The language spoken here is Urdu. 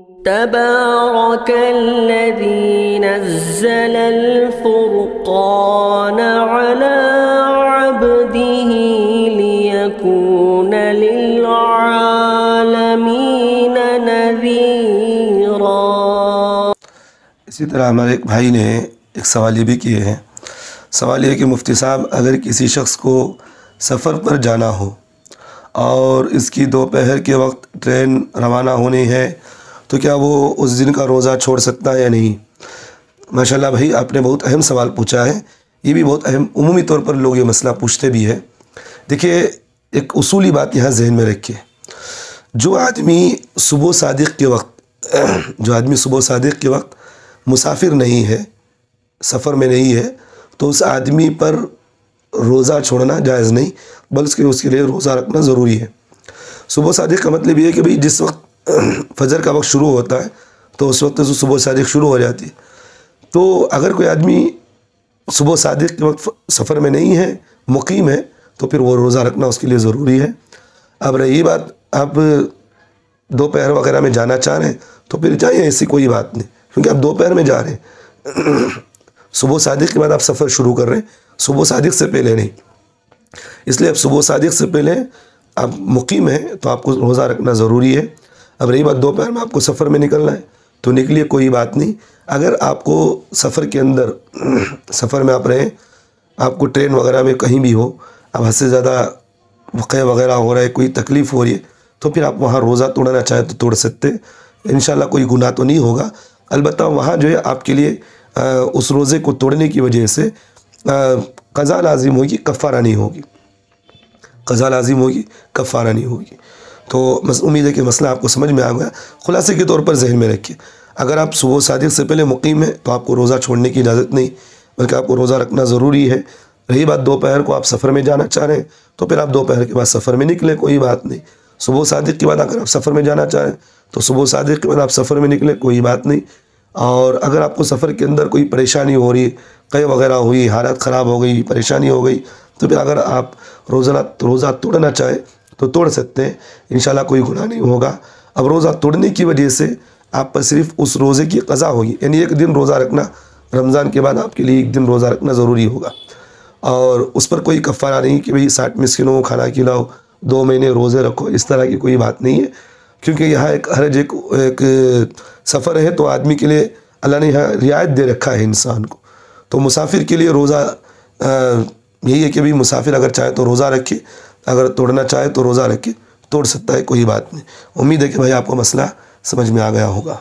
تبارك الذي نزل الفرقان على عبده ليكون للعالمين نذيرا۔ اسی طرح ہمارے ایک بھائی نے ایک سوال یہ بھی کیے ہیں۔ سوال یہ ہے کہ مفتی صاحب، اگر کسی شخص کو سفر پر جانا ہو اور اس کی دوپہر کے وقت ٹرین روانہ ہونی ہے تو کیا وہ اس دن کا روزہ چھوڑ سکتا ہے یا نہیں؟ ماشاءاللہ بھائی، آپ نے بہت اہم سوال پوچھا ہے۔ یہ بھی بہت اہم، عمومی طور پر لوگ یہ مسئلہ پوچھتے بھی ہیں۔ دیکھیے، ایک اصولی بات یہاں ذہن میں رکھیے، جو آدمی صبح صادق کے وقت مسافر نہیں ہے، سفر میں نہیں ہے، تو اس آدمی پر روزہ چھوڑنا جائز نہیں، بلکہ اس کے لیے روزہ رکھنا ضروری ہے۔ صبح صادق کا مطلب یہ ہے کہ بھئی جس وقت فجر کا وقت شروع ہوتا ہے تو اس وقت سے صبح صادق شروع ہو جاتی ہے۔ تو اگر کوئی آدمی صبح صادق کے وقت سفر میں نہیں ہے، مقیم ہے، تو پھر وہ روزہ رکھنا اس کے لیے ضروری ہے۔ اب رہی بات، آپ دوپہر وغیرہ میں جانا چاہ رہے ہیں تو پھر جائیں، ایسی کوئی بات نہیں، کیونکہ آپ دوپہر میں جا رہے ہیں۔ صبح صادق کے بعد آپ سفر شروع کر رہے ہیں، صبح صادق سے پہلے نہیں۔ اس لیے اب صبح صادق سے پہلے آپ مقیم ہیں تو آپ کو روزہ رکھنا ضروری ہے۔ اب رہی بات دوپہر میں آپ کو سفر میں نکلنا ہے تو نکلیے، کوئی بات نہیں۔ اگر آپ کو سفر کے اندر، سفر میں آپ رہیں، آپ کو ٹرین وغیرہ میں کہیں بھی ہو، اب حد سے زیادہ وقعہ وغیرہ ہو رہا ہے، کوئی تکلیف ہو رہی ہے، تو پھر آپ وہاں روزہ توڑنا چاہیں تو توڑ سکتے ہیں، انشاءاللہ کوئی گناہ تو نہیں ہوگا۔ البتہ وہاں جو ہے آپ کے لیے اس روزے کو توڑنے کی وجہ سے قضا لازم ہوگی، کفارہ نہیں ہوگی، قضا لازم ہوگی، کفارہ نہیں ہوگی۔ تو امید ہے کہ مسئلہ آپ کو سمجھ میں آ گیا۔ خلاصے کے طور پر ذہن میں رکھیے، اگر آپ صبح صادق سے پہلے مقیم ہیں تو آپ کو روزہ چھوڑنے کی اجازت نہیں، بلکہ آپ کو روزہ رکھنا ضروری ہے۔ رہی بات دوپہر کو آپ سفر میں جانا چاہ رہے ہیں تو پھر آپ دوپہر کے بعد سفر میں نکلیں، کوئی بات نہیں۔ صبح صادق کے بعد اگر آپ سفر میں جانا چاہ رہے ہیں تو صبح صادق کے بعد آپ سفر میں نکلیں، کوئی بات نہیں۔ اور اگر آپ کو سفر کے اندر کوئی پریشانی ہو رہی، قے وغیرہ ہوئی، حالت خراب ہو گئی، پریشانی ہو گئی، تو پھر اگر آپ روزہ توڑنا چاہیں تو توڑ سکتے ہیں، انشاءاللہ کوئی گناہ نہیں ہوگا۔ اب روزہ توڑنے کی وجہ سے آپ پر صرف اس روزے کی قضا ہوگی، یعنی ایک دن روزہ رکھنا، رمضان کے بعد آپ کے لیے ایک دن روزہ رکھنا ضروری ہوگا، اور اس پر کوئی کفارہ نہیں کہ بھئی 60 مسکینوں کو کھانا کھلاؤ، 2 مہینے روزے رکھو، اس طرح کی کوئی بات نہیں ہے۔ کیونکہ یہاں ایک حرج، ایک سفر ہے تو آدمی کے لیے اللہ نے یہاں رعایت دے رکھا ہے انسان کو۔ تو مسافر کے لیے روزہ یہی ہے کہ بھی مسافر اگر چاہے تو روزہ رکھے، اگر توڑنا چاہے تو روزہ رکھے، توڑ سکتا ہے، کوئی بات نہیں۔ امید ہے کہ بھائی آپ کو مسئلہ سمجھ میں آ گیا ہوگا۔